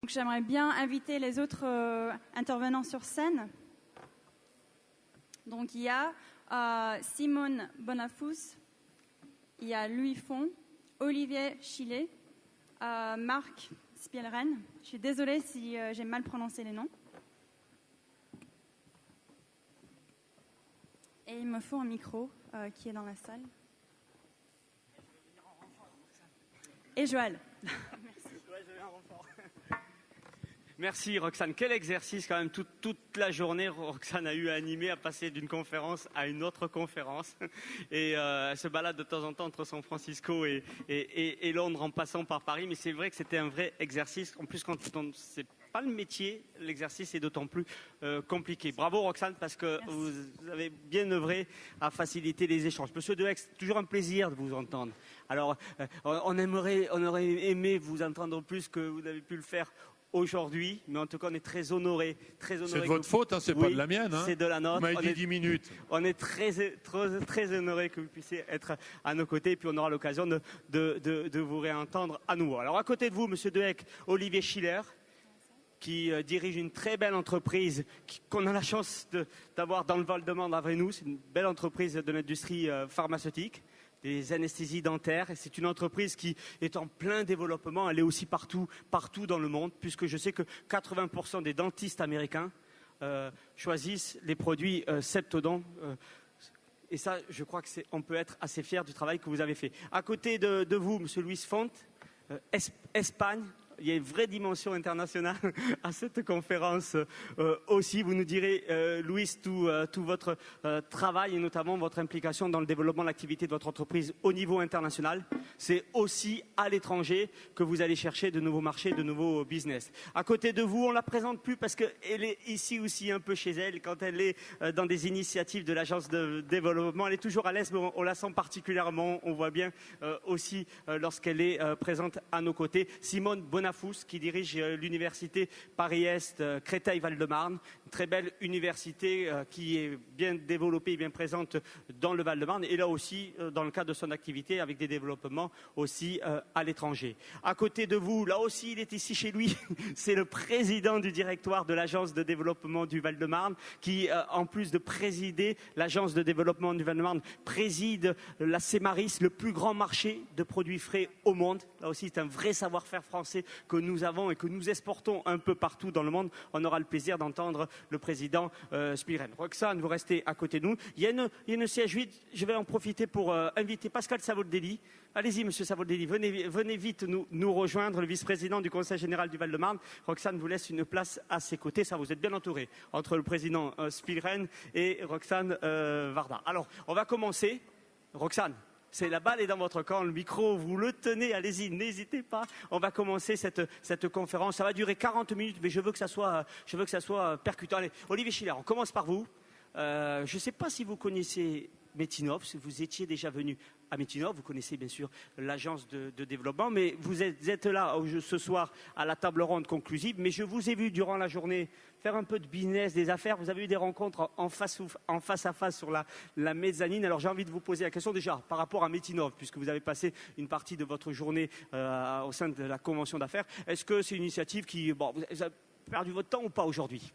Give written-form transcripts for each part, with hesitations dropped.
Donc, j'aimerais bien inviter les autres intervenants sur scène. Donc, il y a Simone Bonafous, il y a Louis Font, Olivier Chillet, Marc Spielren. Je suis désolée si j'ai mal prononcé les noms. Et il me faut un micro qui est dans la salle. Et Joël. Merci Roxane. Quel exercice quand même, toute la journée Roxane a eu à animer, à passer d'une conférence à une autre conférence et elle se balade de temps en temps entre San Francisco et Londres en passant par Paris, mais c'est vrai que c'était un vrai exercice. En plus, quand c'est pas le métier, l'exercice est d'autant plus compliqué. Bravo Roxane, parce que vous avez bien œuvré à faciliter les échanges. Monsieur Dehex, toujours un plaisir de vous entendre. Alors, on aurait aimé vous entendre plus que vous avez pu le faire aujourd'hui, mais en tout cas, on est très honorés. C'est de votre faute, hein, c'est pas de la mienne. Hein. C'est de la nôtre. Vous m'avez dit 10 minutes. On est très honorés que vous puissiez être à nos côtés, et puis on aura l'occasion de vous réentendre à nouveau. Alors, à côté de vous, Monsieur Dehex, Olivier Schiller, qui dirige une très belle entreprise qu'on a la chance d'avoir dans le Val-de-Marne avec nous. C'est une belle entreprise de l'industrie pharmaceutique, des anesthésies dentaires. Et c'est une entreprise qui est en plein développement. Elle est aussi partout dans le monde, puisque je sais que 80% des dentistes américains choisissent les produits Septodent. Et ça, je crois qu'on peut être assez fiers du travail que vous avez fait. À côté de vous, Monsieur Luis Font, Espagne. Il y a une vraie dimension internationale à cette conférence aussi. Vous nous direz, Louis, tout votre travail et notamment votre implication dans le développement de l'activité de votre entreprise au niveau international. C'est aussi à l'étranger que vous allez chercher de nouveaux marchés, de nouveaux business. À côté de vous, on ne la présente plus parce qu'elle est ici aussi un peu chez elle. Quand elle est dans des initiatives de l'agence de développement, elle est toujours à l'aise, mais on la sent particulièrement. On voit bien aussi lorsqu'elle est présente à nos côtés. Simone Bonafous, qui dirige l'université Paris-Est Créteil-Val-de-Marne, une très belle université qui est bien développée et bien présente dans le Val-de-Marne, et là aussi dans le cadre de son activité avec des développements aussi à l'étranger. À côté de vous, là aussi il est ici chez lui, c'est le président du directoire de l'agence de développement du Val-de-Marne qui, en plus de présider l'agence de développement du Val-de-Marne, préside la Cemaris, le plus grand marché de produits frais au monde. Là aussi c'est un vrai savoir-faire français que nous avons et que nous exportons un peu partout dans le monde. On aura le plaisir d'entendre le président Spielren. Roxane, vous restez à côté de nous. Il y a une siège vide. Je vais en profiter pour inviter Pascal Savoldelli. Allez-y, monsieur Savoldelli, venez vite nous rejoindre, le vice-président du Conseil général du Val-de-Marne. Roxane vous laisse une place à ses côtés. Ça, vous êtes bien entouré entre le président Spielren et Roxane Varda. Alors, on va commencer. Roxane, c'est la balle est dans votre camp, le micro, vous le tenez, allez-y, n'hésitez pas. On va commencer cette conférence. Ça va durer 40 minutes, mais je veux que ça soit percutant. Allez, Olivier Schiller, on commence par vous. Je ne sais pas si vous connaissez Metinov, si vous étiez déjà venu à Metinov, vous connaissez bien sûr l'agence de développement, mais vous êtes là ce soir à la table ronde conclusive, mais je vous ai vu durant la journée faire un peu de business, des affaires, vous avez eu des rencontres en face à face sur la mezzanine. Alors j'ai envie de vous poser la question déjà par rapport à Metinov, puisque vous avez passé une partie de votre journée au sein de la convention d'affaires. Est-ce que c'est une initiative qui, vous avez perdu votre temps ou pas aujourd'hui ?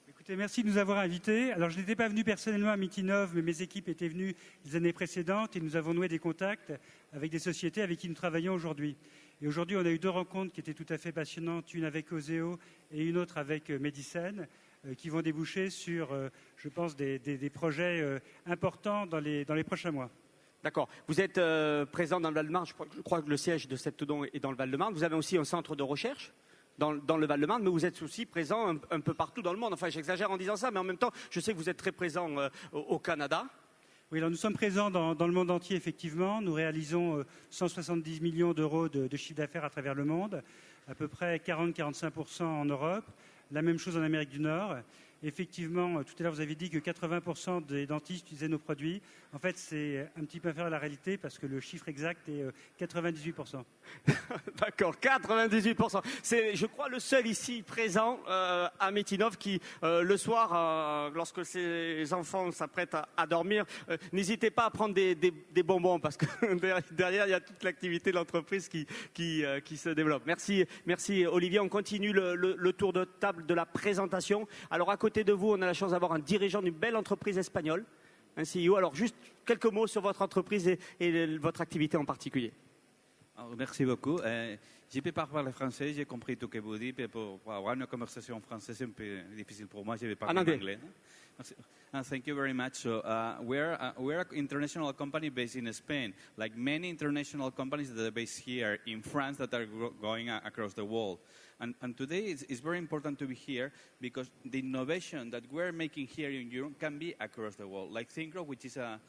Écoutez, merci de nous avoir invités. Alors, je n'étais pas venu personnellement à Metinov, mais mes équipes étaient venues les années précédentes et nous avons noué des contacts avec des sociétés avec qui nous travaillons aujourd'hui. Et aujourd'hui, on a eu 2 rencontres qui étaient tout à fait passionnantes, une avec Oseo et une autre avec Medicen, qui vont déboucher sur, je pense, des projets importants dans les prochains mois. D'accord. Vous êtes présent dans le Val-de-Marne. Je crois que le siège de Septodent est dans le Val-de-Marne. Vous avez aussi un centre de recherche dans le Val-de-Marne, mais vous êtes aussi présent un peu partout dans le monde. Enfin, j'exagère en disant ça, mais en même temps, je sais que vous êtes très présent au Canada. Oui, alors nous sommes présents dans le monde entier, effectivement. Nous réalisons 170 millions d'euros de chiffre d'affaires à travers le monde, à peu près 40-45% en Europe, la même chose en Amérique du Nord. Effectivement, tout à l'heure, vous avez dit que 80% des dentistes utilisaient nos produits. En fait, c'est un petit peu inférieur à la réalité parce que le chiffre exact est 98%. D'accord, 98%. C'est, je crois, le seul ici présent à Metinov qui, le soir, lorsque ses enfants s'apprêtent à dormir, n'hésitez pas à prendre des bonbons parce que derrière, il y a toute l'activité de l'entreprise qui se développe. Merci Olivier. On continue le tour de table de la présentation. Alors, à côté de vous, on a la chance d'avoir un dirigeant d'une belle entreprise espagnole, un CEO. Alors, juste quelques mots sur votre entreprise et votre activité en particulier. Alors, merci beaucoup. Je ne peux pas parler français, j'ai compris tout ce que vous dites. Mais pour avoir une conversation en français, c'est un peu difficile pour moi. Je vais parler en anglais. Thank you very much. So, we're an international company based in Spain, like many international companies that are based here in France that are going across the world. And today it's very important to be here because the innovation that we're making here in Europe can be across the world. Like ThinkGrow, which is a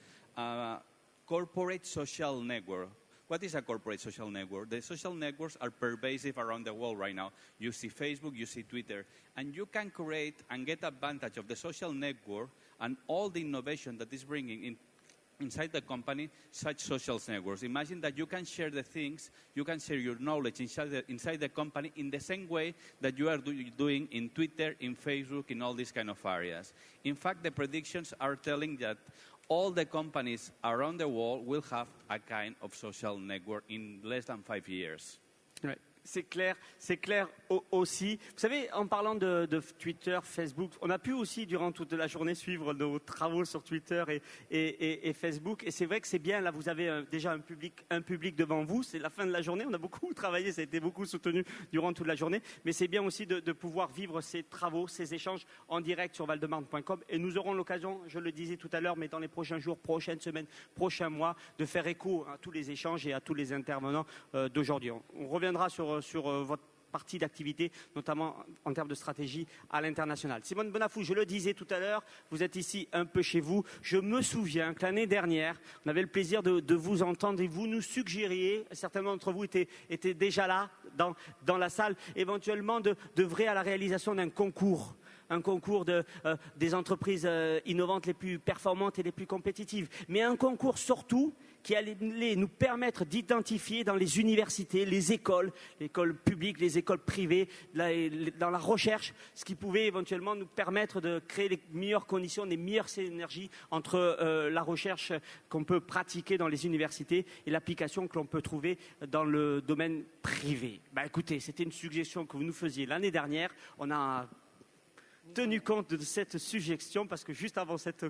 corporate social network. What is a corporate social network? The social networks are pervasive around the world right now. You see Facebook, you see Twitter, and you can create and get advantage of the social network and all the innovation that is bringing inside the company, such social networks. Imagine that you can share the things, you can share your knowledge inside the company in the same way that you are doing in Twitter, in Facebook, in all these kind of areas. In fact, the predictions are telling that all the companies around the world will have a kind of social network in less than 5 years. Ouais. C'est clair aussi. Vous savez, en parlant de Twitter, Facebook, on a pu aussi, durant toute la journée, suivre nos travaux sur Twitter et Facebook. Et c'est vrai que c'est bien, là, vous avez déjà un public devant vous. C'est la fin de la journée. On a beaucoup travaillé, ça a été beaucoup soutenu durant toute la journée. Mais c'est bien aussi de pouvoir vivre ces travaux, ces échanges en direct sur valdemarne.com. Et nous aurons l'occasion, je le disais tout à l'heure, mais dans les prochains jours, prochaines semaines, prochains mois, de faire écho à tous les échanges et à tous les intervenants d'aujourd'hui. On reviendra sur votre partie d'activité, notamment en termes de stratégie à l'international. Simone Bonafou, je le disais tout à l'heure, vous êtes ici un peu chez vous. Je me souviens que l'année dernière, on avait le plaisir de vous entendre et vous nous suggériez, certains d'entre vous étaient déjà là dans la salle, éventuellement d'œuvrer à la réalisation d'un concours. Un concours des entreprises innovantes les plus performantes et les plus compétitives. Mais un concours surtout qui allait nous permettre d'identifier dans les universités, les écoles publiques, les écoles privées, dans la recherche, ce qui pouvait éventuellement nous permettre de créer les meilleures conditions, les meilleures synergies entre la recherche qu'on peut pratiquer dans les universités et l'application que l'on peut trouver dans le domaine privé. Écoutez, c'était une suggestion que vous nous faisiez l'année dernière. On a tenu compte de cette suggestion parce que juste avant cette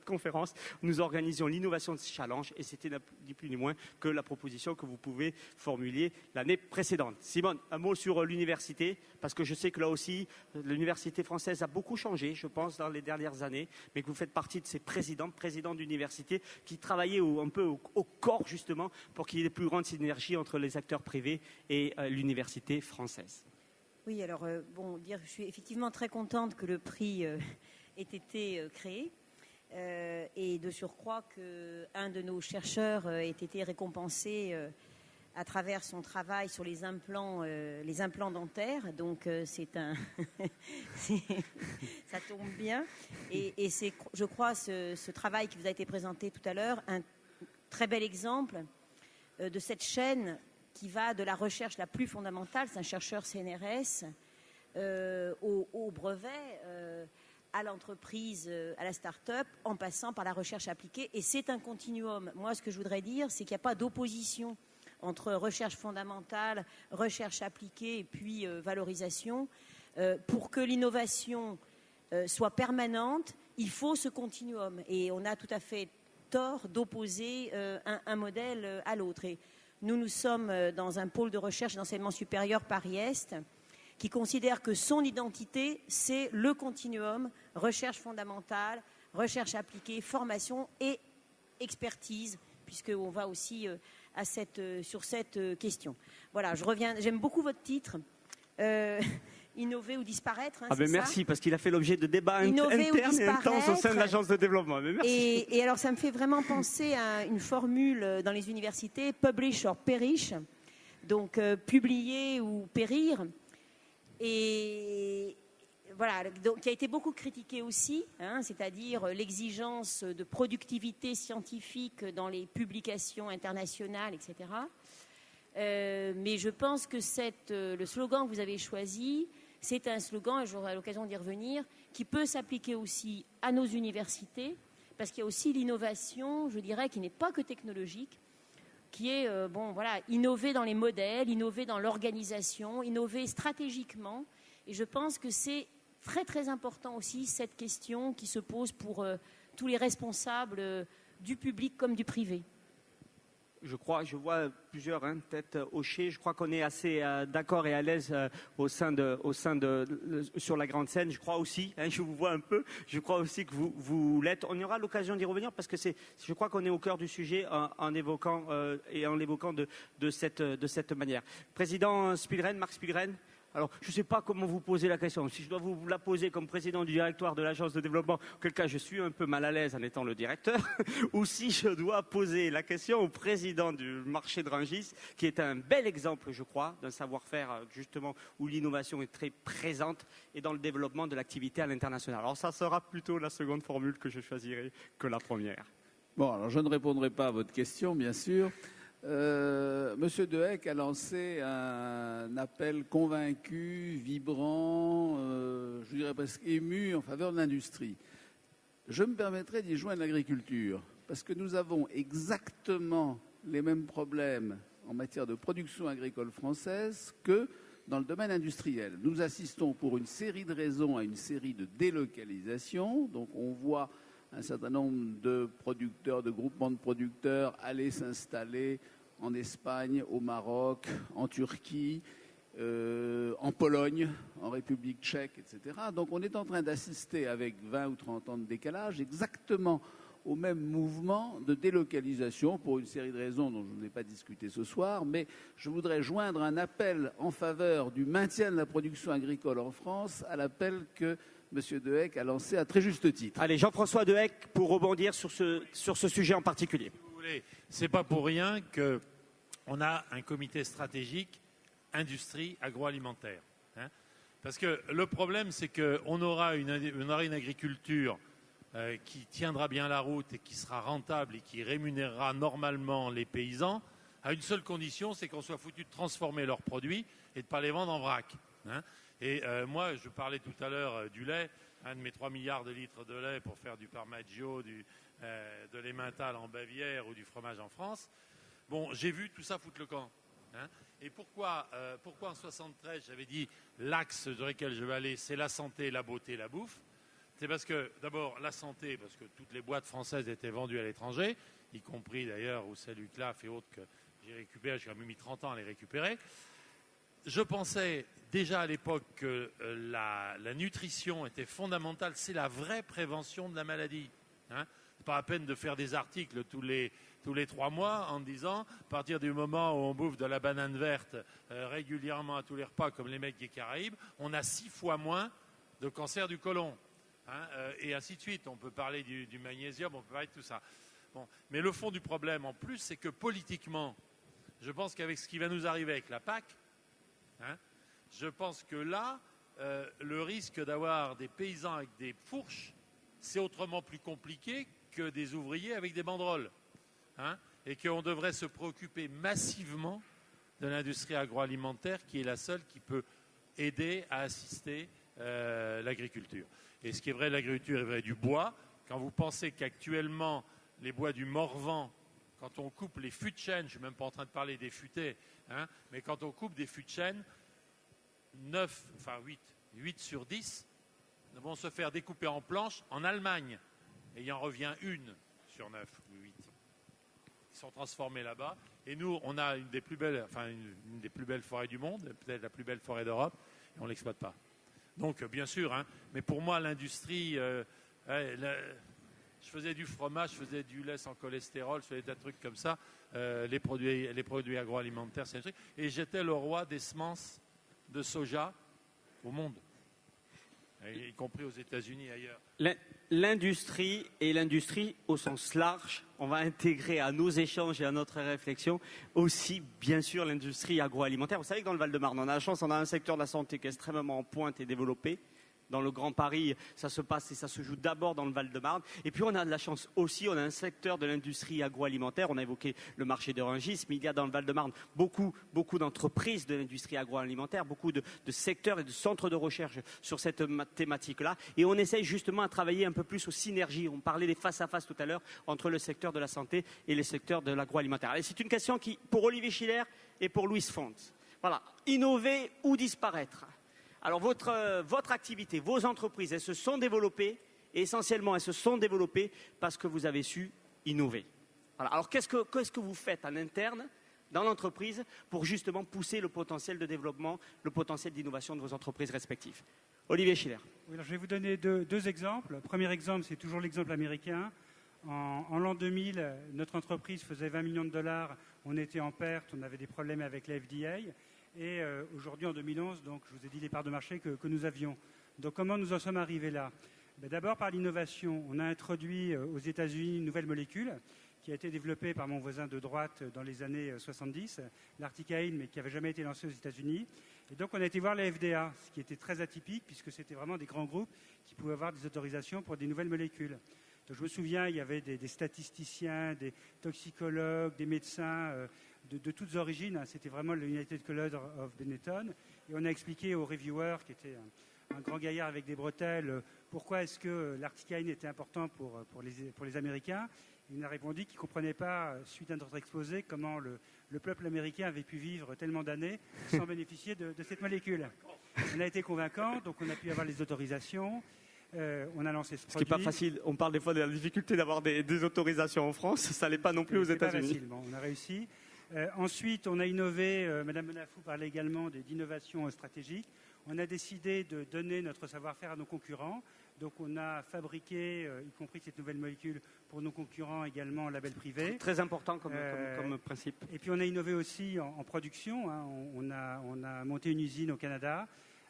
conférence, nous organisions l'Innovation Challenge et c'était ni plus ni moins que la proposition que vous pouvez formuler l'année précédente. Simone, un mot sur l'université parce que je sais que là aussi, l'université française a beaucoup changé, je pense, dans les dernières années, mais que vous faites partie de ces présidents d'université qui travaillaient un peu au corps justement pour qu'il y ait de plus grandes synergies entre les acteurs privés et l'université française. Oui, alors, je suis effectivement très contente que le prix ait été créé et de surcroît qu'un de nos chercheurs ait été récompensé à travers son travail sur les implants dentaires. Donc, ça tombe bien. Et c'est, je crois, ce travail qui vous a été présenté tout à l'heure, un très bel exemple de cette chaîne qui va de la recherche la plus fondamentale, c'est un chercheur CNRS, au brevet, à l'entreprise, à la start-up, en passant par la recherche appliquée. Et c'est un continuum. Moi, ce que je voudrais dire, c'est qu'il n'y a pas d'opposition entre recherche fondamentale, recherche appliquée et puis valorisation. Pour que l'innovation soit permanente, il faut ce continuum. Et on a tout à fait tort d'opposer un modèle à l'autre. Et nous sommes dans un pôle de recherche et d'enseignement supérieur Paris-Est qui considère que son identité, c'est le continuum, recherche fondamentale, recherche appliquée, formation et expertise, puisqu'on va aussi sur cette question. Voilà, je reviens, j'aime beaucoup votre titre. Innover ou disparaître. Merci, parce qu'il a fait l'objet de débats internes et intenses au sein de l'agence de développement. Merci. Et alors, ça me fait vraiment penser à une formule dans les universités, publish or perish, donc publier ou périr. Et voilà, donc, qui a été beaucoup critiqué aussi, hein, c'est-à-dire l'exigence de productivité scientifique dans les publications internationales, etc. Mais je pense que le slogan que vous avez choisi, c'est un slogan, et j'aurai l'occasion d'y revenir, qui peut s'appliquer aussi à nos universités, parce qu'il y a aussi l'innovation, je dirais, qui n'est pas que technologique, qui est innover dans les modèles, innover dans l'organisation, innover stratégiquement. Et je pense que c'est très très important aussi cette question qui se pose pour tous les responsables du public comme du privé. Je vois plusieurs têtes hochées. Je crois qu'on est assez d'accord et à l'aise sur la grande scène. Je crois aussi, je vous vois un peu, je crois aussi que vous l'êtes. On aura l'occasion d'y revenir parce que je crois qu'on est au cœur du sujet en l'évoquant de cette manière. Président Spielren, Marc Spielren. Alors, je ne sais pas comment vous poser la question. Si je dois vous la poser comme président du directoire de l'agence de développement, auquel cas je suis un peu mal à l'aise en étant le directeur, ou si je dois poser la question au président du marché de Rungis, qui est un bel exemple, je crois, d'un savoir-faire justement où l'innovation est très présente et dans le développement de l'activité à l'international. Alors, ça sera plutôt la seconde formule que je choisirai que la première. Bon, alors je ne répondrai pas à votre question, bien sûr. Monsieur Dehec a lancé un appel convaincu, vibrant, je dirais presque ému en faveur de l'industrie. Je me permettrai d'y joindre l'agriculture, parce que nous avons exactement les mêmes problèmes en matière de production agricole française que dans le domaine industriel. Nous assistons pour une série de raisons à une série de délocalisations. Donc on voit un certain nombre de producteurs, de groupements de producteurs aller s'installer en Espagne, au Maroc, en Turquie, en Pologne, en République tchèque, etc. Donc on est en train d'assister avec 20 ou 30 ans de décalage exactement au même mouvement de délocalisation pour une série de raisons dont je n'ai pas discuté ce soir, mais je voudrais joindre un appel en faveur du maintien de la production agricole en France à l'appel que M. Dehec a lancé à très juste titre. Allez, Jean-François Dehec, pour rebondir sur ce sujet en particulier. C'est pas pour rien qu'on a un comité stratégique industrie agroalimentaire. Parce que le problème, c'est qu'on aura une agriculture qui tiendra bien la route et qui sera rentable et qui rémunérera normalement les paysans, à une seule condition, c'est qu'on soit foutu de transformer leurs produits et de ne pas les vendre en vrac. Et moi, je parlais tout à l'heure du lait, de mes 3 milliards de litres de lait pour faire du Parmaggio, de l'Emmental en Bavière ou du fromage en France. Bon, j'ai vu tout ça foutre le camp. Et pourquoi en 73, j'avais dit l'axe sur lequel je vais aller, c'est la santé, la beauté, la bouffe. C'est parce que, d'abord, la santé, parce que toutes les boîtes françaises étaient vendues à l'étranger, y compris d'ailleurs au Saluclaf et autres que j'ai récupéré, j'ai quand même mis 30 ans à les récupérer. Je pensais déjà à l'époque que la nutrition était fondamentale, c'est la vraie prévention de la maladie. C'est pas à peine de faire des articles tous les 3 mois en disant, à partir du moment où on bouffe de la banane verte régulièrement à tous les repas, comme les mecs des Caraïbes, on a 6 fois moins de cancer du côlon. Et ainsi de suite. On peut parler du magnésium, on peut parler de tout ça. Bon. Mais le fond du problème, en plus, c'est que politiquement, je pense qu'avec ce qui va nous arriver avec la PAC, je pense que là, le risque d'avoir des paysans avec des fourches, c'est autrement plus compliqué que des ouvriers avec des banderoles. Et qu'on devrait se préoccuper massivement de l'industrie agroalimentaire qui est la seule qui peut aider à assister l'agriculture. Et ce qui est vrai de l'agriculture est vrai du bois. Quand vous pensez qu'actuellement, les bois du Morvan, quand on coupe les fûts de chêne, je ne suis même pas en train de parler des fûtés, mais quand on coupe des fûts de chêne, 8 sur 10 vont se faire découper en planches en Allemagne. Et il en revient 1 sur 9 ou 8 qui sont transformés là-bas. Et nous, on a une des plus belles forêts du monde, peut-être la plus belle forêt d'Europe, et on ne l'exploite pas. Donc, bien sûr, mais pour moi, l'industrie, je faisais du fromage, je faisais du lait sans cholestérol, je faisais des trucs comme ça, les produits agroalimentaires, c'est un truc. Et j'étais le roi des semences de soja au monde, y compris aux États-Unis et ailleurs. L'industrie et l'industrie au sens large, on va intégrer à nos échanges et à notre réflexion aussi, bien sûr, l'industrie agroalimentaire. Vous savez que dans le Val-de-Marne, on a la chance, on a un secteur de la santé qui est extrêmement en pointe et développé, dans le Grand Paris, ça se passe et ça se joue d'abord dans le Val-de-Marne. Et puis on a de la chance aussi, on a un secteur de l'industrie agroalimentaire. On a évoqué le marché de Rungis, mais il y a dans le Val-de-Marne beaucoup d'entreprises de l'industrie agroalimentaire, beaucoup de secteurs et de centres de recherche sur cette thématique-là. Et on essaye justement à travailler un peu plus aux synergies. On parlait des face-à-face tout à l'heure entre le secteur de la santé et le secteur de l'agroalimentaire. Et c'est une question qui, pour Olivier Schiller et pour Louis Font. Voilà, innover ou disparaître. Alors votre activité, vos entreprises, elles se sont développées, et essentiellement elles se sont développées parce que vous avez su innover. Voilà. Alors qu'est-ce que vous faites en interne dans l'entreprise pour justement pousser le potentiel de développement, le potentiel d'innovation de vos entreprises respectives? Olivier Schiller. Oui, alors je vais vous donner deux exemples. Le premier exemple, c'est toujours l'exemple américain. En l'an 2000, notre entreprise faisait 20 millions de dollars, on était en perte, on avait des problèmes avec la FDA. Et aujourd'hui, en 2011, donc, je vous ai dit les parts de marché que nous avions. Donc comment nous en sommes arrivés là? D'abord par l'innovation. On a introduit aux États-Unis une nouvelle molécule qui a été développée par mon voisin de droite dans les années 70, l'articaïne, mais qui n'avait jamais été lancée aux États-Unis. Et donc on a été voir la FDA, ce qui était très atypique puisque c'était vraiment des grands groupes qui pouvaient avoir des autorisations pour des nouvelles molécules. Donc je me souviens, il y avait des statisticiens, des toxicologues, des médecins de toutes origines. C'était vraiment le United College of Benetton. Et on a expliqué aux reviewers, qui était un grand gaillard avec des bretelles, pourquoi est-ce que l'articaïne était important pour les Américains. Il nous a répondu qu'il ne comprenait pas, suite à notre exposé, comment le peuple américain avait pu vivre tellement d'années sans bénéficier de cette molécule. On a été convaincant, donc on a pu avoir les autorisations. On a lancé ce produit. Ce qui n'est pas facile. On parle des fois de la difficulté d'avoir des autorisations en France. Ça n'allait pas non plus aux États-Unis. Bon, on a réussi. Ensuite, on a innové. Madame Bonafou parlait également d'innovation stratégique. On a décidé de donner notre savoir-faire à nos concurrents. Donc, on a fabriqué, y compris cette nouvelle molécule, pour nos concurrents également en label privé. Très important comme principe. Et puis, on a innové aussi en production. Hein. On a monté une usine au Canada,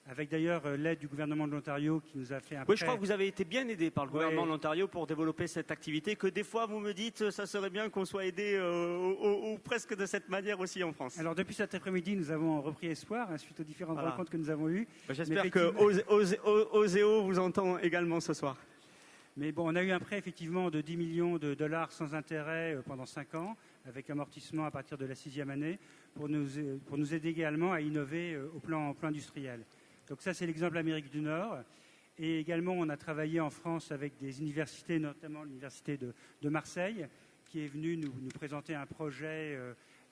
avec d'ailleurs l'aide du gouvernement de l'Ontario qui nous a fait un prêt. Oui, je crois que vous avez été bien aidé par le gouvernement de l'Ontario pour développer cette activité, que des fois vous me dites ça serait bien qu'on soit aidé ou presque de cette manière aussi en France. Alors depuis cet après-midi, nous avons repris espoir suite aux différentes rencontres que nous avons eues. J'espère que Oseo vous entend également ce soir. Mais bon, on a eu un prêt effectivement de 10 millions de dollars sans intérêt pendant 5 ans, avec amortissement à partir de la 6e année, pour nous aider également à innover au plan industriel. Donc ça, c'est l'exemple Amérique du Nord. Et également, on a travaillé en France avec des universités, notamment l'université de Marseille, qui est venue nous présenter un projet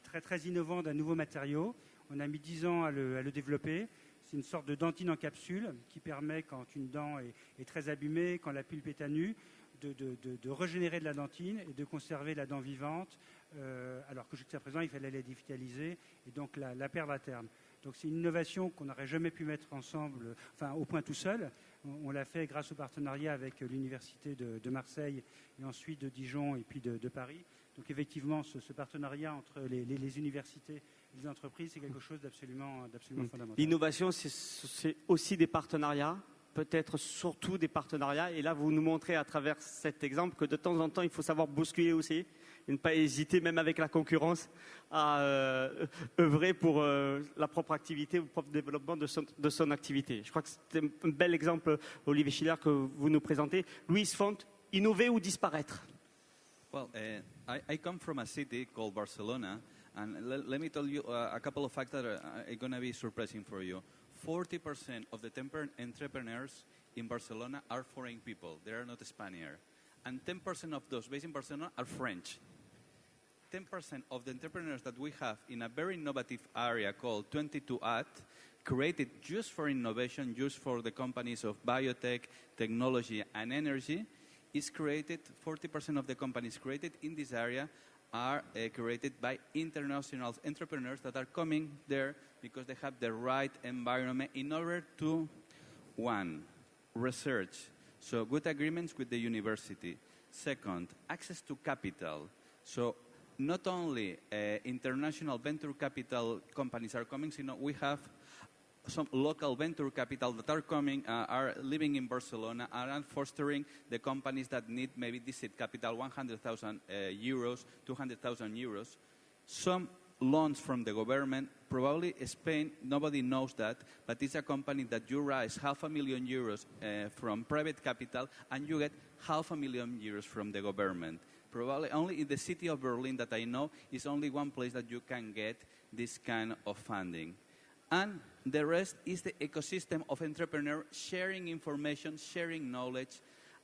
très, très innovant d'un nouveau matériau. On a mis 10 ans à le développer. C'est une sorte de dentine en capsule qui permet, quand une dent est très abîmée, quand la pulpe est à nu, de régénérer de la dentine et de conserver la dent vivante, alors que jusqu'à présent, il fallait la dévitaliser et donc la perdre à terme. Donc c'est une innovation qu'on n'aurait jamais pu mettre ensemble, au point tout seul. On l'a fait grâce au partenariat avec l'université de Marseille et ensuite de Dijon et puis de Paris. Donc effectivement, ce partenariat entre les universités et les entreprises, c'est quelque chose d'absolument fondamental. L'innovation, c'est aussi des partenariats, peut-être surtout des partenariats. Et là, vous nous montrez à travers cet exemple que de temps en temps, il faut savoir bousculer aussi. Et ne pas hésiter, même avec la concurrence, à œuvrer pour la propre activité, le propre développement de son activité. Je crois que c'est un bel exemple, Olivier Schiller, que vous nous présentez. Louis Font, innover ou disparaître? Well, I come from a city called Barcelona, and let me tell you a couple of facts that are going to be surprising for you. 40% of the entrepreneurs in Barcelona are foreign people. They are not Spaniards. And 10% of those based in Barcelona are French. 10% of the entrepreneurs that we have in a very innovative area called 22@, created just for innovation, just for the companies of biotech, technology, and energy, is created, 40% of the companies created in this area are created by international entrepreneurs that are coming there because they have the right environment in order to, one, research. So good agreements with the university. Second, access to capital. So not only international venture capital companies are coming, we have some local venture capital that are coming, are living in Barcelona, are fostering the companies that need maybe this seed capital, 100,000 euros, 200,000 euros. Some loans from the government. Probably Spain, nobody knows that, but it's a company that you raise €500,000 from private capital and you get €500,000 from the government. Probably only in the city of Berlin that I know is only one place that you can get this kind of funding. And the rest is the ecosystem of entrepreneurs sharing information, sharing knowledge,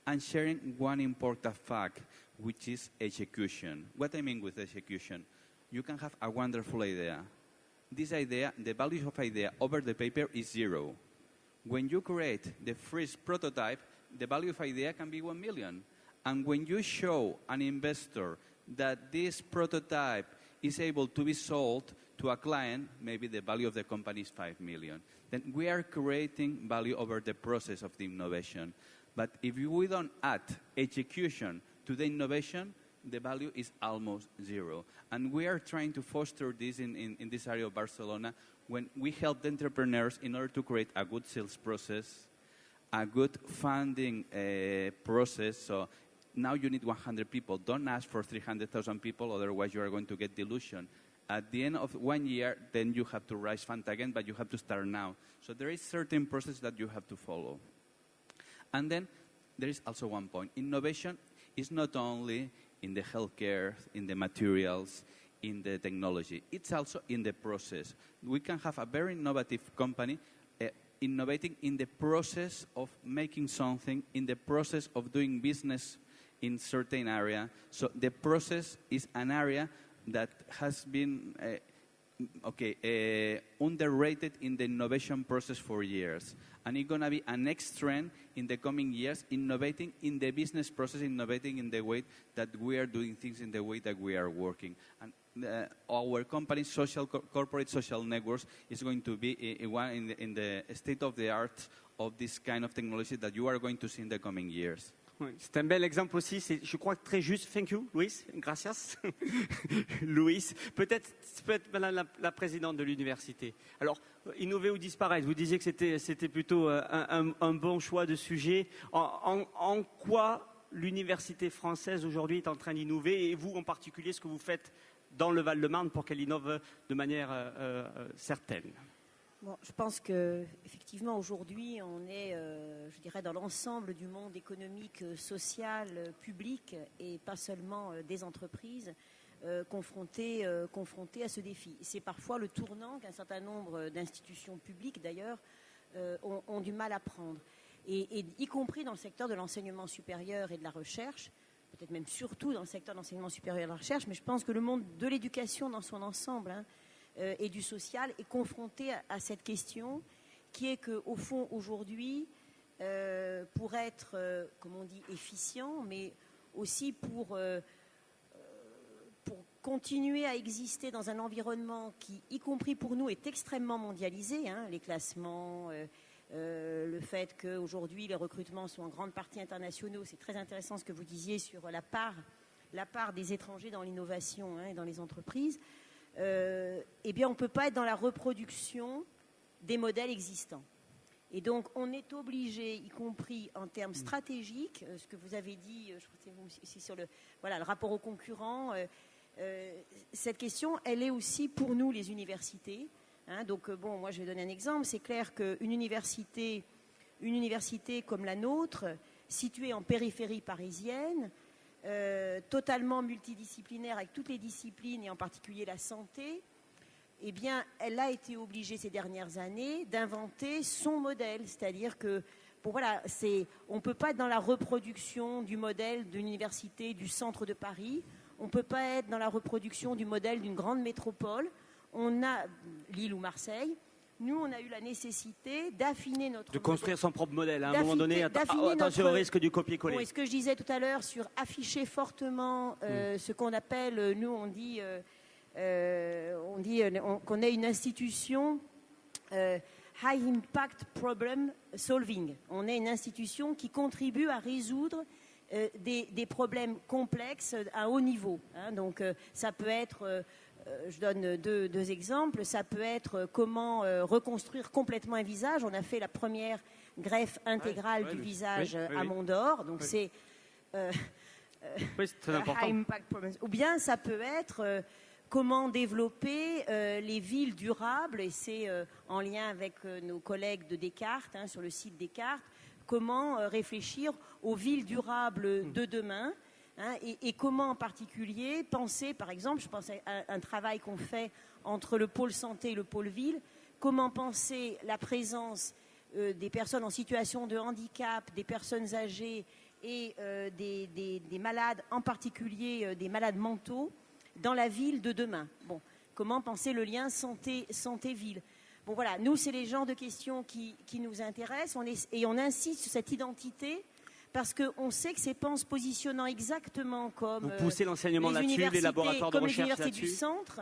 and sharing one important fact, which is execution. What I mean with execution, you can have a wonderful idea. This idea, the value of idea over the paper is 0. When you create the first prototype, the value of idea can be 1 million. And when you show an investor that this prototype is able to be sold to a client, maybe the value of the company is 5 million. Then we are creating value over the process of the innovation. But if we don't add execution to the innovation, the value is almost 0. And we are trying to foster this in this area of Barcelona when we help the entrepreneurs in order to create a good sales process, a good funding process. So now you need 100 people. Don't ask for 300,000 people, otherwise you are going to get dilution. At the end of 1 year, then you have to raise funds again, but you have to start now. So there is certain process that you have to follow. And then there is also one point. Innovation is not only in the healthcare, in the materials, in the technology. It's also in the process. We can have a very innovative company innovating in the process of making something, in the process of doing business in certain area. So the process is an area that has been underrated in the innovation process for years. And it's going to be a next trend in the coming years, innovating in the business process, innovating in the way that we are doing things, in the way that we are working. And our company, corporate social networks, is going to be in the state of the art of this kind of technology that you are going to see in the coming years. Oui, c'est un bel exemple aussi, je crois très juste. Thank you, Luis. Gracias. Luis, peut-être Madame la présidente de l'université. Alors, innover ou disparaître, vous disiez que c'était plutôt un bon choix de sujet. En quoi l'université française aujourd'hui est en train d'innover, et vous en particulier, ce que vous faites dans le Val-de-Marne pour qu'elle innove de manière certaine? Bon, je pense qu'effectivement, aujourd'hui, on est, je dirais, dans l'ensemble du monde économique, social, public, et pas seulement des entreprises, confrontés à ce défi. C'est parfois le tournant qu'un certain nombre d'institutions publiques, d'ailleurs, ont du mal à prendre. Et y compris dans le secteur de l'enseignement supérieur et de la recherche, peut-être même surtout dans le secteur de l'enseignement supérieur et de la recherche, mais je pense que le monde de l'éducation dans son ensemble, et du social est confronté à cette question qui est qu'au fond aujourd'hui pour être comme on dit efficient, mais aussi pour continuer à exister dans un environnement qui, y compris pour nous, est extrêmement mondialisé, les classements, le fait qu'aujourd'hui les recrutements sont en grande partie internationaux. C'est très intéressant ce que vous disiez sur la part des étrangers dans l'innovation et dans les entreprises. Eh bien, on ne peut pas être dans la reproduction des modèles existants. Et donc, on est obligé, y compris en termes stratégiques, ce que vous avez dit, je crois que c'est vous aussi sur le rapport aux concurrents, cette question, elle est aussi pour nous, les universités. Donc, bon, moi, je vais donner un exemple. C'est clair qu'une université comme la nôtre, située en périphérie parisienne, totalement multidisciplinaire avec toutes les disciplines et en particulier la santé, eh bien, elle a été obligée ces dernières années d'inventer son modèle. C'est-à-dire que, bon, voilà, on ne peut pas être dans la reproduction du modèle de l'université du centre de Paris, on ne peut pas être dans la reproduction du modèle d'une grande métropole. On a Lille ou Marseille. Nous, on a eu la nécessité d'affiner notre modèle. Construire son propre modèle. À un moment donné, attention au risque du copier-coller. Bon, et ce que je disais tout à l'heure sur afficher fortement ce qu'on appelle, nous, on dit qu'on est une institution High Impact Problem Solving. On est une institution qui contribue à résoudre des problèmes complexes à haut niveau. Donc, ça peut être... je donne deux exemples. Ça peut être comment reconstruire complètement un visage. On a fait la première greffe intégrale du visage à Mont-d'Or. Donc c'est très important. high impact problems. Ou bien ça peut être comment développer les villes durables, et c'est en lien avec nos collègues de Descartes, sur le site Descartes, comment réfléchir aux villes durables de demain, et comment en particulier penser, par exemple, je pense à un travail qu'on fait entre le pôle santé et le pôle ville, comment penser la présence des personnes en situation de handicap, des personnes âgées et des malades, en particulier des malades mentaux, dans la ville de demain. Bon, comment penser le lien santé-ville? Bon, voilà, nous, c'est les genres de questions qui nous intéressent, et on insiste sur cette identité parce qu'on sait que c'est pas en se positionnant exactement comme vous poussez l'enseignement là-dessus, les laboratoires de recherche les universités là-dessus. du centre,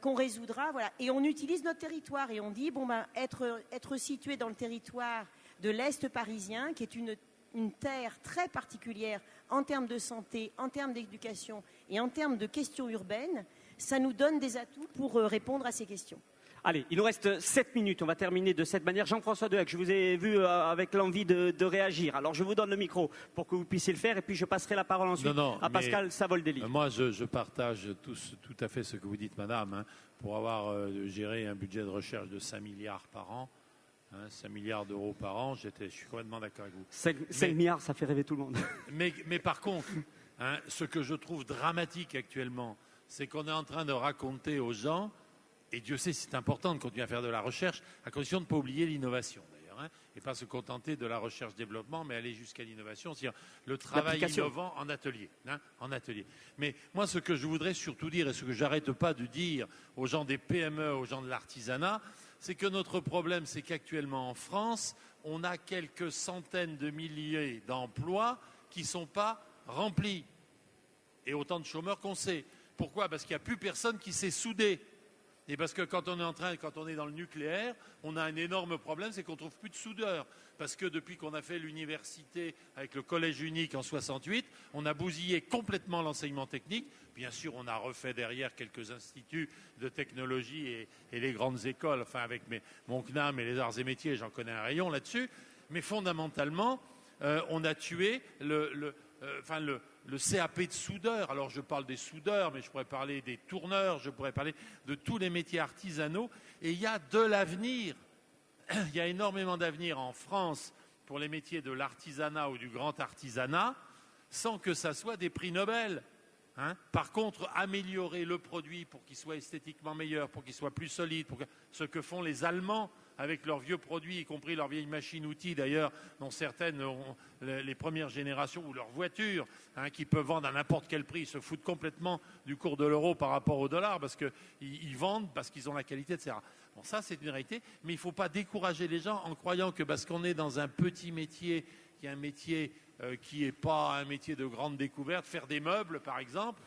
qu'on résoudra, voilà. Et on utilise notre territoire et on dit, bon, ben, être situé dans le territoire de l'Est parisien, qui est une terre très particulière en termes de santé, en termes d'éducation et en termes de questions urbaines, ça nous donne des atouts pour répondre à ces questions. Allez, il nous reste 7 minutes, on va terminer de cette manière. Jean-François Dehec, je vous ai vu avec l'envie de réagir. Alors je vous donne le micro pour que vous puissiez le faire et puis je passerai la parole ensuite à Pascal Savoldelli. Moi, je partage tout à fait ce que vous dites, madame. Pour avoir géré un budget de recherche de 5 milliards par an, 5 milliards d'euros par an, je suis complètement d'accord avec vous. 5 milliards, ça fait rêver tout le monde. Mais par contre, ce que je trouve dramatique actuellement, c'est qu'on est en train de raconter aux gens, et Dieu sait si c'est important de continuer à faire de la recherche, à condition de ne pas oublier l'innovation d'ailleurs, et pas se contenter de la recherche-développement, mais aller jusqu'à l'innovation, c'est-à-dire le travail innovant en atelier, en atelier. Mais moi, ce que je voudrais surtout dire, et ce que j'arrête pas de dire aux gens des PME, aux gens de l'artisanat, c'est que notre problème, c'est qu'actuellement en France, on a quelques centaines de milliers d'emplois qui ne sont pas remplis. Et autant de chômeurs qu'on sait. Pourquoi? Parce qu'il n'y a plus personne qui s'est soudé. Et parce que quand on est dans le nucléaire, on a un énorme problème, c'est qu'on ne trouve plus de soudeurs. Parce que depuis qu'on a fait l'université avec le collège unique en 68, on a bousillé complètement l'enseignement technique. Bien sûr, on a refait derrière quelques instituts de technologie et les grandes écoles, enfin avec mon CNAM et les arts et métiers, j'en connais un rayon là-dessus. Mais fondamentalement, on a tué le CAP de soudeur. Alors je parle des soudeurs, mais je pourrais parler des tourneurs, je pourrais parler de tous les métiers artisanaux. Et il y a de l'avenir. Il y a énormément d'avenir en France pour les métiers de l'artisanat ou du grand artisanat, sans que ça soit des prix Nobel. Par contre, améliorer le produit pour qu'il soit esthétiquement meilleur, pour qu'il soit plus solide, ce que font les Allemands avec leurs vieux produits, y compris leurs vieilles machines-outils d'ailleurs, dont certaines ont les premières générations, ou leurs voitures, qui peuvent vendre à n'importe quel prix, ils se foutent complètement du cours de l'euro par rapport au dollar, parce qu'ils vendent, parce qu'ils ont la qualité, etc. Bon, ça c'est une réalité, mais il ne faut pas décourager les gens en croyant que parce qu'on est dans un petit métier, qui est un métier qui n'est pas un métier de grande découverte, faire des meubles par exemple,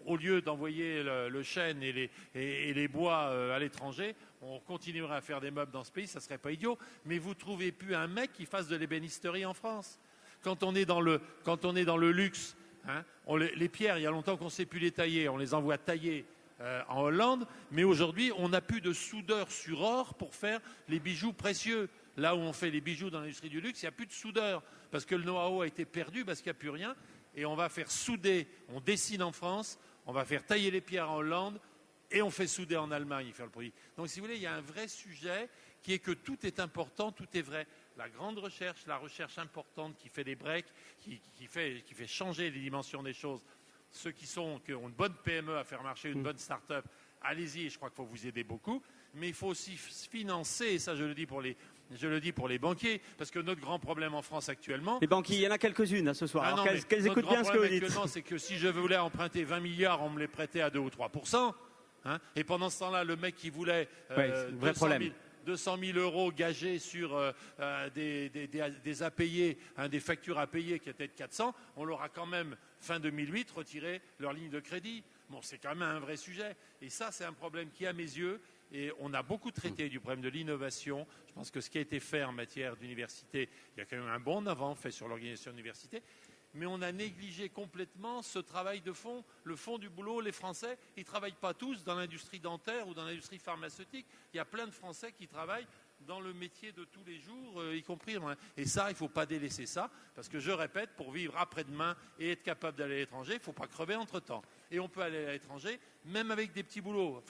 au lieu d'envoyer le chêne et les bois à l'étranger, on continuerait à faire des meubles dans ce pays, ça ne serait pas idiot. Mais vous ne trouvez plus un mec qui fasse de l'ébénisterie en France. Quand on est dans le luxe, les pierres, il y a longtemps qu'on ne sait plus les tailler, on les envoie tailler en Hollande, mais aujourd'hui, on n'a plus de soudeur sur or pour faire les bijoux précieux. Là où on fait les bijoux dans l'industrie du luxe, il n'y a plus de soudeur, parce que le know-how a été perdu, parce qu'il n'y a plus rien. Et on va faire souder, on dessine en France, on va faire tailler les pierres en Hollande, et on fait souder en Allemagne, faire le produit. Donc si vous voulez, il y a un vrai sujet qui est que tout est important, tout est vrai. La grande recherche, la recherche importante qui fait des breaks, qui fait changer les dimensions des choses. Ceux qui ont une bonne PME à faire marcher, une bonne start-up, allez-y, je crois qu'il faut vous aider beaucoup. Mais il faut aussi financer, et ça je le dis pour les banquiers, parce que notre grand problème en France actuellement... Les banquiers, il y en a quelques-unes ce soir. Qu'elles écoutent bien ce que vous dites. Actuellement, c'est que si je voulais emprunter 20 milliards, on me les prêtait à 2 ou 3%. Et pendant ce temps-là, le mec qui voulait 200 000 euros gagés sur des à payer, des factures à payer qui étaient de 400, on leur a quand même, fin 2008, retiré leur ligne de crédit. Bon, c'est quand même un vrai sujet. Et ça, c'est un problème qui, à mes yeux, et on a beaucoup traité du problème de l'innovation. Je pense que ce qui a été fait en matière d'université, il y a quand même un bond en avant fait sur l'organisation de l'université. Mais on a négligé complètement ce travail de fond, le fond du boulot. Les Français, ils ne travaillent pas tous dans l'industrie dentaire ou dans l'industrie pharmaceutique. Il y a plein de Français qui travaillent dans le métier de tous les jours, y compris. Et ça, il ne faut pas délaisser ça, parce que je répète, pour vivre après-demain et être capable d'aller à l'étranger, il ne faut pas crever entre-temps. Et on peut aller à l'étranger, même avec des petits boulots,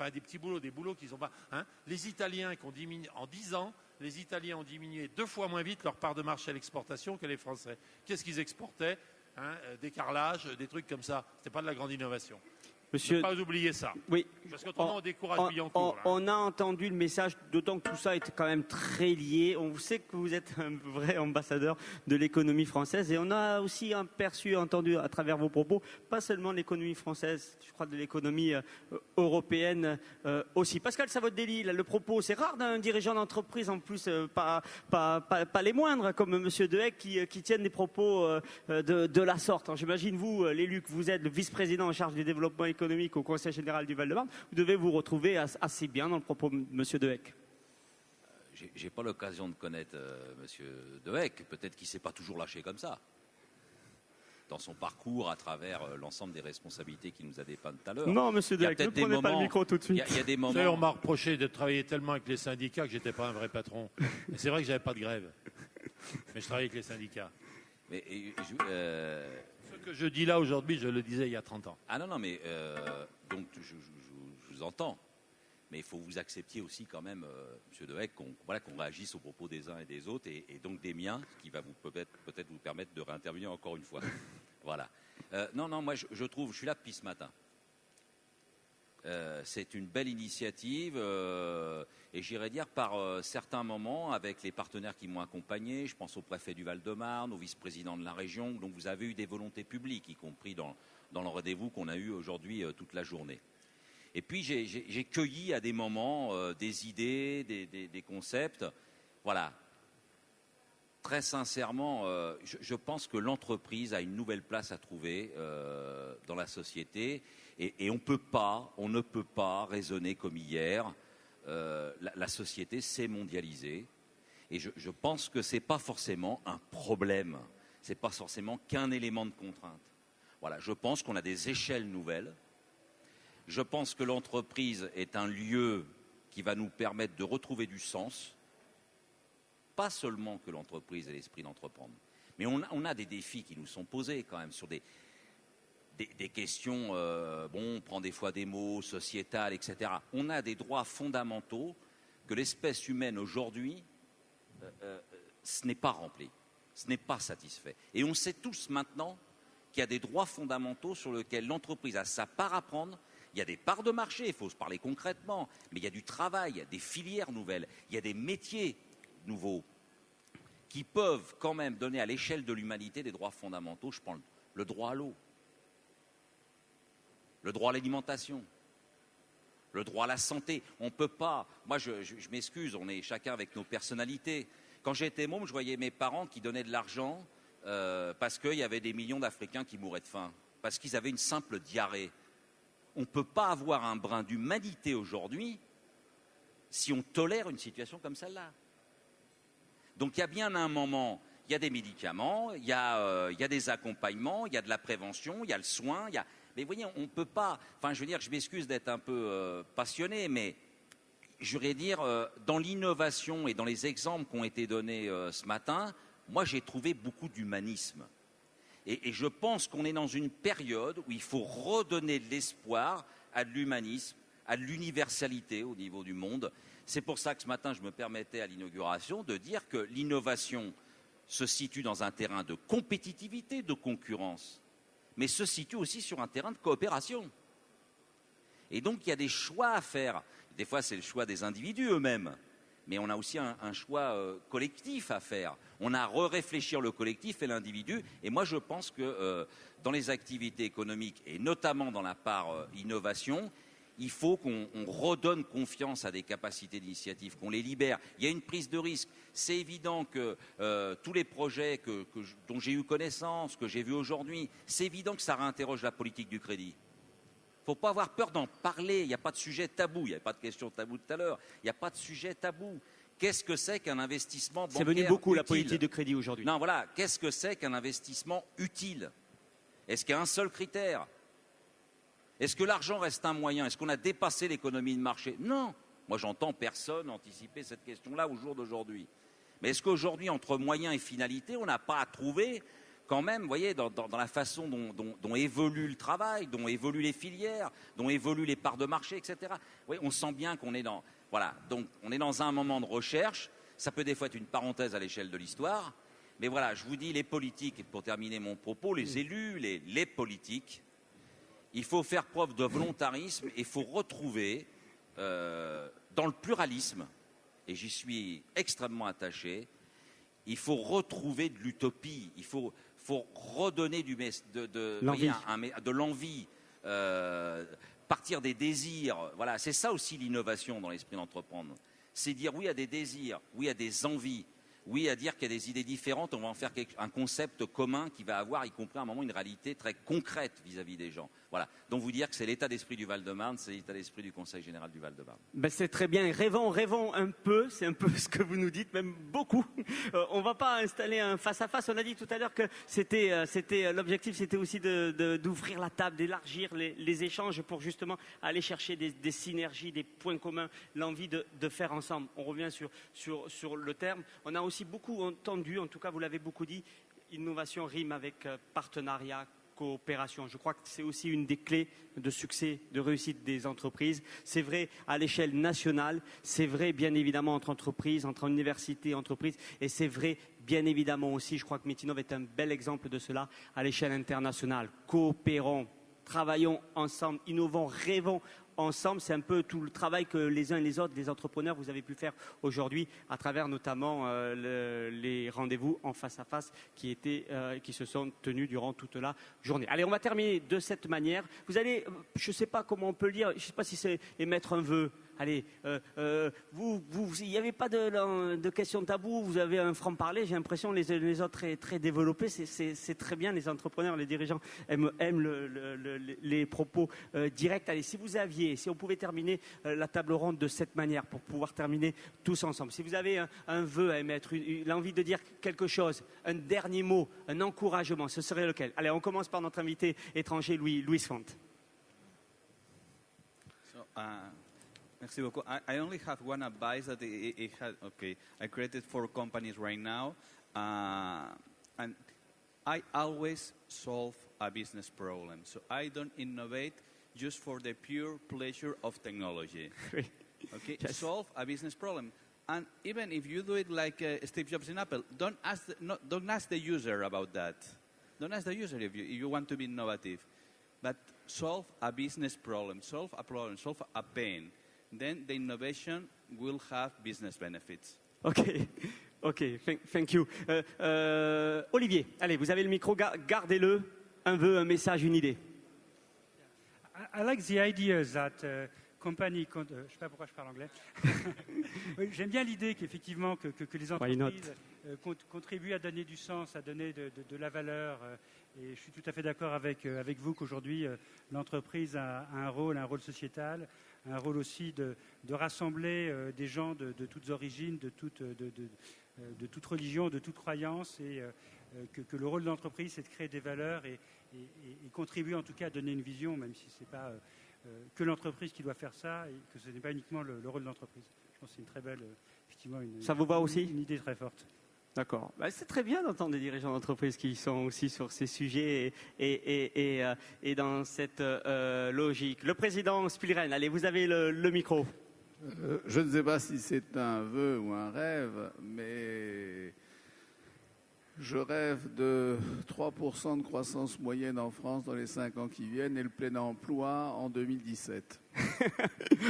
des boulots qui ne sont pas... Les Italiens qui ont diminué, en 10 ans, les Italiens ont diminué 2 fois moins vite leur part de marché à l'exportation que les Français. Qu'est-ce qu'ils exportaient? Des carrelages, des trucs comme ça. Ce n'était pas de la grande innovation. Monsieur... Ne pas oublier ça. Oui. Parce qu'autrement, on décourage Billancourt. On a entendu le message, d'autant que tout ça est quand même très lié. On sait que vous êtes un vrai ambassadeur de l'économie française. Et on a aussi entendu à travers vos propos, pas seulement l'économie française, je crois de l'économie européenne aussi. Pascal Savotte-Dély, le propos, c'est rare d'un dirigeant d'entreprise, en plus pas les moindres, comme M. Dehecq, qui tiennent des propos de la sorte. J'imagine, vous, l'élu que vous êtes, le vice-président en charge du développement économique au Conseil général du Val-de-Marne, vous devez vous retrouver assez bien dans le propos de M. Dehecq. J'ai pas l'occasion de connaître M. Dehecq. Peut-être qu'il ne s'est pas toujours lâché comme ça. Dans son parcours, à travers l'ensemble des responsabilités qu'il nous a dépeintes tout à l'heure. Non, M. Dehecq, ne prenez pas le micro tout de suite. Il y a des moments... Vous savez, on m'a reproché de travailler tellement avec les syndicats que j'étais pas un vrai patron. Et c'est vrai que j'avais pas de grève. Mais je travaillais avec les syndicats. Mais, Ce que je dis là aujourd'hui, je le disais il y a 30 ans. Ah non, mais donc je vous entends. Mais il faut que vous acceptiez aussi quand même, M. Dehecq, qu'on réagisse aux propos des uns et des autres, et donc des miens, ce qui va peut-être vous permettre de réintervenir encore une fois. Voilà. Non, moi je trouve, je suis là depuis ce matin. C'est une belle initiative et j'irais dire par certains moments avec les partenaires qui m'ont accompagné, je pense au préfet du Val-de-Marne, au vice-président de la région, donc vous avez eu des volontés publiques, y compris dans le rendez-vous qu'on a eu aujourd'hui toute la journée. Et puis j'ai cueilli à des moments des idées, des concepts. Voilà. Très sincèrement, je pense que l'entreprise a une nouvelle place à trouver dans la société. Et on ne peut pas raisonner comme hier. La société s'est mondialisée. Et je pense que ce n'est pas forcément un problème. Ce n'est pas forcément qu'un élément de contrainte. Voilà, je pense qu'on a des échelles nouvelles. Je pense que l'entreprise est un lieu qui va nous permettre de retrouver du sens. Pas seulement que l'entreprise ait l'esprit d'entreprendre. Mais on a des défis qui nous sont posés quand même sur des questions, on prend des fois des mots, sociétales, etc. On a des droits fondamentaux que l'espèce humaine aujourd'hui, ce n'est pas rempli, ce n'est pas satisfait. Et on sait tous maintenant qu'il y a des droits fondamentaux sur lesquels l'entreprise a sa part à prendre. Il y a des parts de marché, il faut se parler concrètement, mais il y a du travail, il y a des filières nouvelles, il y a des métiers nouveaux qui peuvent quand même donner à l'échelle de l'humanité des droits fondamentaux. Je prends le droit à l'eau, le droit à l'alimentation, le droit à la santé. On ne peut pas... Moi, je m'excuse, on est chacun avec nos personnalités. Quand j'étais môme, je voyais mes parents qui donnaient de l'argent parce qu'il y avait des millions d'Africains qui mouraient de faim, parce qu'ils avaient une simple diarrhée. On ne peut pas avoir un brin d'humanité aujourd'hui si on tolère une situation comme celle-là. Donc il y a bien un moment, il y a des médicaments, il y a des accompagnements, il y a de la prévention, il y a le soin, il y a... Mais vous voyez, on ne peut pas... Enfin, je veux dire, je m'excuse d'être un peu passionné, mais je voudrais dire, dans l'innovation et dans les exemples qui ont été donnés ce matin, moi j'ai trouvé beaucoup d'humanisme. Et je pense qu'on est dans une période où il faut redonner de l'espoir à de l'humanisme, à de l'universalité au niveau du monde. C'est pour ça que ce matin, je me permettais à l'inauguration de dire que l'innovation se situe dans un terrain de compétitivité, de concurrence, mais se situe aussi sur un terrain de coopération. Et donc, il y a des choix à faire. Des fois, c'est le choix des individus eux-mêmes, mais on a aussi un choix collectif à faire. On a à réfléchir le collectif et l'individu. Et moi, je pense que dans les activités économiques, et notamment dans la part innovation, il faut qu'on redonne confiance à des capacités d'initiative, qu'on les libère. Il y a une prise de risque. C'est évident que tous les projets dont j'ai eu connaissance, que j'ai vus aujourd'hui, c'est évident que ça réinterroge la politique du crédit. Il ne faut pas avoir peur d'en parler. Il n'y a pas de sujet tabou. Il n'y avait pas de question tabou tout à l'heure. Il n'y a pas de sujet tabou. Qu'est-ce que c'est qu'un investissement bancaire utile ? C'est venu beaucoup la politique de crédit aujourd'hui. Non, voilà. Qu'est-ce que c'est qu'un investissement utile ? Est-ce qu'il y a un seul critère ? Est-ce que l'argent reste un moyen ? Est-ce qu'on a dépassé l'économie de marché ? Non, Moi, j'entends personne anticiper cette question-là au jour d'aujourd'hui. Mais est-ce qu'aujourd'hui, entre moyens et finalités, on n'a pas à trouver quand même, vous voyez, dans la façon dont évolue le travail, dont évoluent les filières, dont évoluent les parts de marché, etc. Oui, on sent bien qu'on est dans... Voilà, donc on est dans un moment de recherche. Ça peut des fois être une parenthèse à l'échelle de l'histoire. Mais voilà, je vous dis, les politiques, et pour terminer mon propos, les élus, les politiques, il faut faire preuve de volontarisme et il faut retrouver dans le pluralisme, et j'y suis extrêmement attaché, il faut retrouver de l'utopie, il faut redonner de l'envie, partir des désirs. Voilà, c'est ça aussi l'innovation dans l'esprit d'entreprendre. C'est dire oui à des désirs, oui à des envies, oui à dire qu'il y a des idées différentes, on va en faire un concept commun qui va avoir, y compris à un moment, une réalité très concrète vis-à-vis des gens. Voilà. Donc vous dire que c'est l'état d'esprit du Val-de-Marne, c'est l'état d'esprit du Conseil général du Val-de-Marne. Ben c'est très bien. Rêvons un peu. C'est un peu ce que vous nous dites, même beaucoup. On va pas installer un face-à-face. On a dit tout à l'heure que l'objectif, c'était aussi d'ouvrir la table, d'élargir les échanges pour justement aller chercher des synergies, des points communs, l'envie de faire ensemble. On revient sur le terme. On a aussi beaucoup entendu, en tout cas vous l'avez beaucoup dit, innovation rime avec partenariat, coopération. Je crois que c'est aussi une des clés de succès, de réussite des entreprises. C'est vrai à l'échelle nationale, c'est vrai bien évidemment entre entreprises, entre universités et entreprises, et c'est vrai bien évidemment aussi, je crois que Meetinov est un bel exemple de cela, à l'échelle internationale. Coopérons, travaillons ensemble, innovons, rêvons ensemble. C'est un peu tout le travail que les uns et les autres, les entrepreneurs, vous avez pu faire aujourd'hui à travers notamment les rendez-vous en face à face qui se sont tenus durant toute la journée. Allez, on va terminer de cette manière. Vous allez, je ne sais pas comment on peut le dire, je ne sais pas si c'est émettre un vœu. Allez, il n'y avait pas de questions tabou, vous avez un franc-parler, j'ai l'impression les autres très développés, c'est très bien, les entrepreneurs, les dirigeants aiment les propos directs. Allez, si on pouvait terminer la table ronde de cette manière pour pouvoir terminer tous ensemble. Si vous avez un vœu à émettre, l'envie de dire quelque chose, un dernier mot, un encouragement, ce serait lequel? Allez, on commence par notre invité étranger, Louis Font. Merci beaucoup. I only have one advice that I created 4 companies right now, and I always solve a business problem. So I don't innovate just for the pure pleasure of technology. Okay, yes. Solve a business problem. And even if you do it like Steve Jobs in Apple, don't ask the user about that. Don't ask the user if you want to be innovative. But solve a business problem, solve a problem, solve a pain. Then the innovation will have business benefits. Okay, thank you. Olivier, allez, vous avez le micro, gardez-le. Un vœu, un message, une idée. I like the idea that company... je ne sais pas pourquoi je parle anglais. J'aime bien l'idée qu'effectivement que les entreprises contribuent à donner du sens, à donner de la valeur. Et je suis tout à fait d'accord avec vous qu'aujourd'hui, l'entreprise a un rôle sociétal, un rôle aussi de rassembler des gens de toutes origines, de toute religion, de toute croyance, et que le rôle de l'entreprise, c'est de créer des valeurs et contribuer en tout cas à donner une vision, même si ce n'est pas que l'entreprise qui doit faire ça, et que ce n'est pas uniquement le rôle de l'entreprise. Je pense que c'est une très belle, effectivement, ça vous va aussi une idée très forte. D'accord. Bah, c'est très bien d'entendre des dirigeants d'entreprise qui sont aussi sur ces sujets et dans cette logique. Le président Spielren, allez, vous avez le micro. Je ne sais pas si c'est un vœu ou un rêve, mais je rêve de 3% de croissance moyenne en France dans les 5 ans qui viennent et le plein emploi en 2017.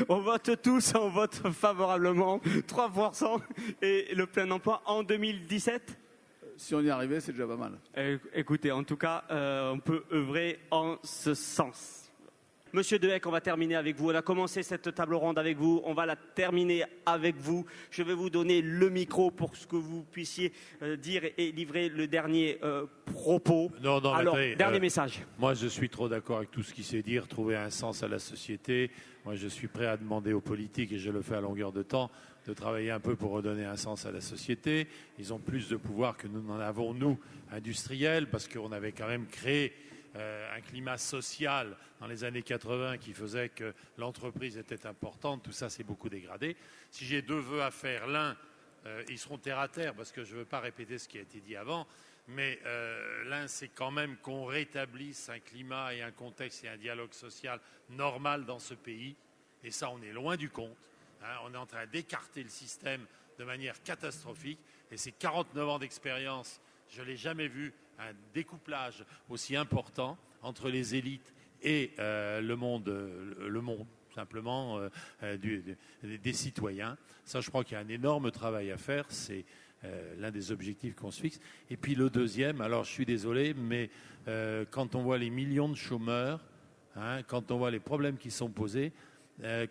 On vote tous, on vote favorablement. 3% et le plein emploi en 2017 ? Si on y arrivait, c'est déjà pas mal. Écoutez, en tout cas, on peut œuvrer en ce sens. Monsieur Dehec, on va terminer avec vous. On a commencé cette table ronde avec vous. On va la terminer avec vous. Je vais vous donner le micro pour que vous puissiez dire et livrer le dernier propos. Non, alors, attendez, dernier message. Moi, je suis trop d'accord avec tout ce qui s'est dit. Retrouver un sens à la société. Moi, je suis prêt à demander aux politiques, et je le fais à longueur de temps, de travailler un peu pour redonner un sens à la société. Ils ont plus de pouvoir que nous n'en avons, nous, industriels, parce qu'on avait quand même créé un climat social dans les années 80 qui faisait que l'entreprise était importante. Tout ça s'est beaucoup dégradé. Si j'ai 2 vœux à faire, l'un, ils seront terre à terre parce que je ne veux pas répéter ce qui a été dit avant, mais l'un, c'est quand même qu'on rétablisse un climat et un contexte et un dialogue social normal dans ce pays. Et ça, on est loin du compte. On est en train d'écarter le système de manière catastrophique. Et ces 49 ans d'expérience, je ne l'ai jamais vu, un découplage aussi important entre les élites et le monde simplement des citoyens. Ça, je crois qu'il y a un énorme travail à faire. C'est l'un des objectifs qu'on se fixe. Et puis le deuxième, alors je suis désolé, mais quand on voit les millions de chômeurs, quand on voit les problèmes qui sont posés,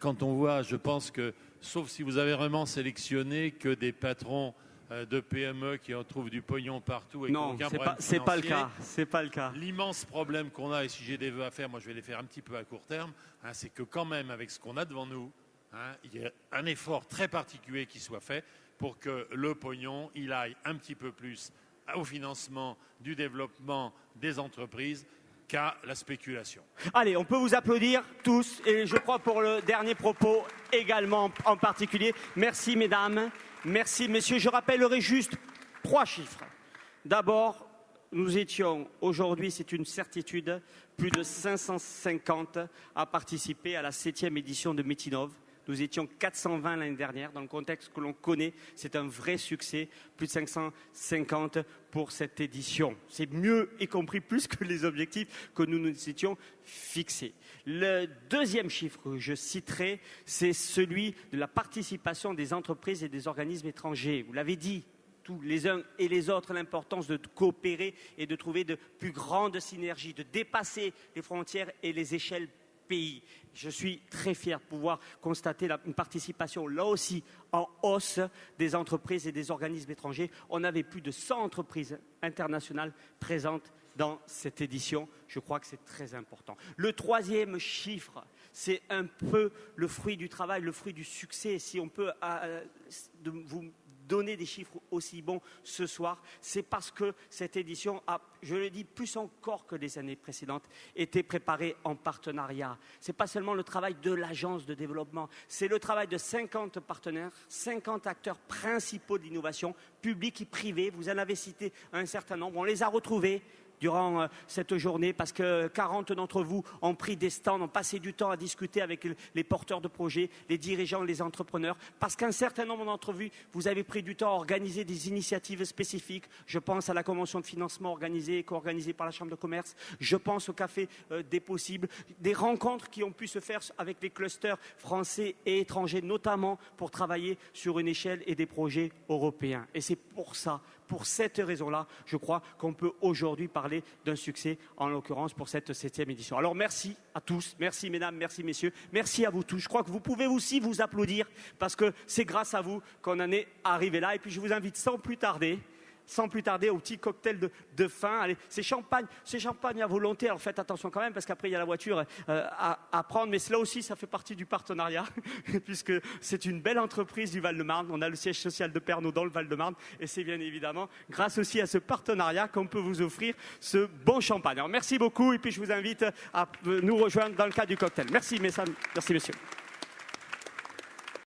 quand on voit, je pense que, sauf si vous avez vraiment sélectionné que des patrons de PME qui en trouvent du pognon partout et non, c'est pas le cas. C'est pas le cas. L'immense problème qu'on a, et si j'ai des vœux à faire, moi je vais les faire un petit peu à court terme, c'est que quand même avec ce qu'on a devant nous, il y a un effort très particulier qui soit fait pour que le pognon, il aille un petit peu plus au financement du développement des entreprises qu'à la spéculation. Allez, on peut vous applaudir tous, et je crois pour le dernier propos également en particulier. Merci mesdames, merci messieurs. Je rappellerai juste 3 chiffres. D'abord, nous étions aujourd'hui, c'est une certitude, plus de 550 à participer à la 7e édition de Meetinov. Nous étions 420 l'année dernière. Dans le contexte que l'on connaît, c'est un vrai succès. Plus de 550 pour cette édition. C'est mieux, y compris plus que les objectifs que nous nous étions fixés. Le deuxième chiffre que je citerai, c'est celui de la participation des entreprises et des organismes étrangers. Vous l'avez dit, tous les uns et les autres, l'importance de coopérer et de trouver de plus grandes synergies, de dépasser les frontières et les échelles pays. Je suis très fier de pouvoir constater une participation là aussi en hausse des entreprises et des organismes étrangers. On avait plus de 100 entreprises internationales présentes dans cette édition. Je crois que c'est très important. Le troisième chiffre, c'est un peu le fruit du travail, le fruit du succès. Si on peut vous donner des chiffres aussi bons ce soir, c'est parce que cette édition a, je le dis plus encore que les années précédentes, été préparée en partenariat. Ce n'est pas seulement le travail de l'agence de développement, c'est le travail de 50 partenaires, 50 acteurs principaux de l'innovation, publics et privés. Vous en avez cité un certain nombre, on les a retrouvés durant cette journée parce que 40 d'entre vous ont pris des stands, ont passé du temps à discuter avec les porteurs de projets, les dirigeants, les entrepreneurs, parce qu'un certain nombre d'entre vous avez pris du temps à organiser des initiatives spécifiques. Je pense à la convention de financement organisée et co-organisée par la Chambre de commerce. Je pense au Café des possibles, des rencontres qui ont pu se faire avec les clusters français et étrangers, notamment pour travailler sur une échelle et des projets européens. Et c'est pour ça, pour cette raison-là, je crois qu'on peut aujourd'hui parler d'un succès, en l'occurrence pour cette 7e édition. Alors merci à tous, merci mesdames, merci messieurs, merci à vous tous. Je crois que vous pouvez aussi vous applaudir parce que c'est grâce à vous qu'on en est arrivé là. Et puis je vous invite sans plus tarder au petit cocktail de fin. Allez, c'est champagne à volonté. Alors faites attention quand même parce qu'après il y a la voiture à prendre. Mais là aussi, ça fait partie du partenariat puisque c'est une belle entreprise du Val-de-Marne. On a le siège social de Pernod dans le Val-de-Marne et c'est bien évidemment grâce aussi à ce partenariat qu'on peut vous offrir ce bon champagne. Alors merci beaucoup et puis je vous invite à nous rejoindre dans le cadre du cocktail. Merci mesdames, merci messieurs.